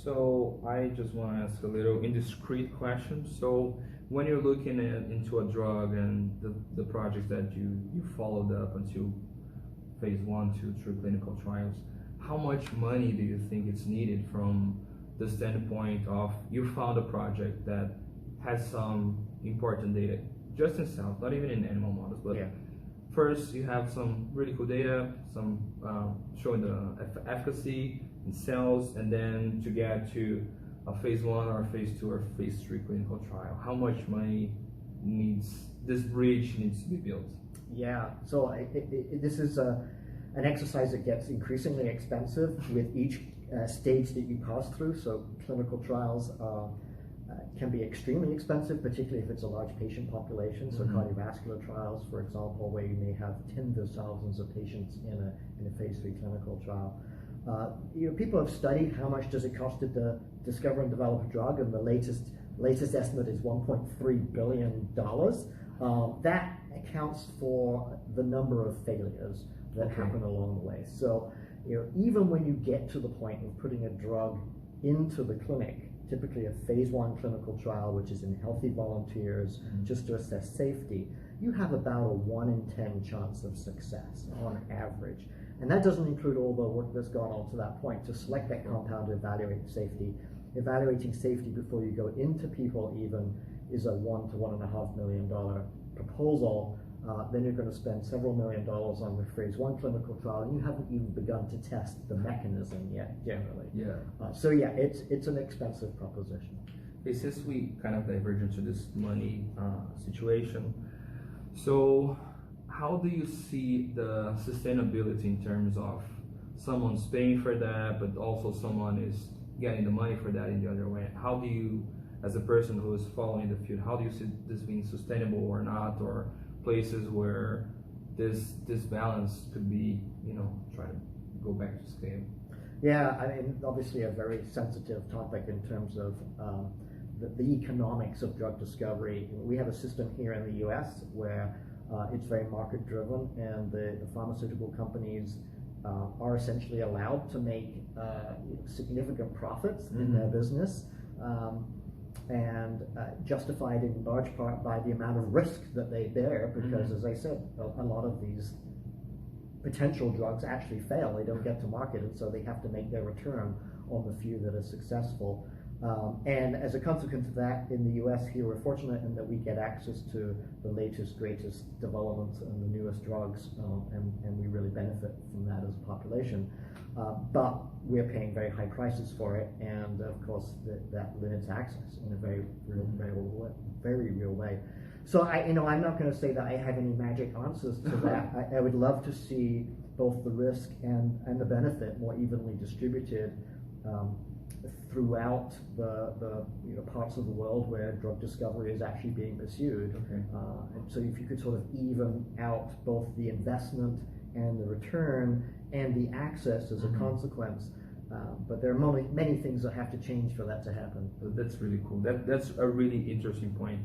So I just want to ask a little indiscreet question. So when you're looking into a drug and the projects that you followed up until phase 1, 2, 3 clinical trials, how much money do you think it's needed from the standpoint of you found a project that has some important data, just in cells, not even in animal models, but Yeah. first you have some really cool data, some showing the efficacy in cells, and then to get to a phase 1 or a phase 2 or phase 3 clinical trial, how much money this bridge needs to be built? Yeah, so this is an exercise that gets increasingly expensive with each stage that you pass through. So clinical trials can be extremely expensive, particularly if it's a large patient population. So cardiovascular trials, for example, where you may have tens of thousands of patients in a phase 3 clinical trial. People have studied how much does it cost to discover and develop a drug, and the latest estimate is $1.3 billion. That accounts for the number of failures that happen along the way. So even when you get to the point of putting a drug into the clinic, typically a phase 1 clinical trial, which is in healthy volunteers, just to assess safety, you have about a 1 in 10 chance of success on average. And that doesn't include all the work that's gone on to that point to select that compound, to evaluate safety. Evaluating safety before you go into people even is a $1 to $1.5 million proposal. Then you're going to spend several $1 million on the phase 1 clinical trial, and you haven't even begun to test the mechanism yet, generally. So yeah, it's an expensive proposition. Okay, since we kind of diverge into this money situation, so how do you see the sustainability in terms of someone's paying for that, but also someone is getting the money for that in the other way? How do you, as a person who is following the field, how do you see this being sustainable or not, or places where this balance could be, try to go back to scale? Yeah, I mean, obviously a very sensitive topic in terms of the economics of drug discovery. We have a system here in the US where it's very market driven, and the pharmaceutical companies are essentially allowed to make significant profits in their business, and justified in large part by the amount of risk that they bear, because as I said, a lot of these potential drugs actually fail. They don't get to market, and so they have to make their return on the few that are successful. And as a consequence of that, in the US here, we're fortunate in that we get access to the latest, greatest developments and the newest drugs, and we really benefit from that as a population. But we're paying very high prices for it, and of course that limits access in a very real way. So I'm not going to say that I have any magic answers to that. I would love to see both the risk and the benefit more evenly distributed throughout the parts of the world where drug discovery is actually being pursued. And so if you could sort of even out both the investment and the return and the access as a consequence. But there are many things that have to change for that to happen. That's really cool. That's a really interesting point.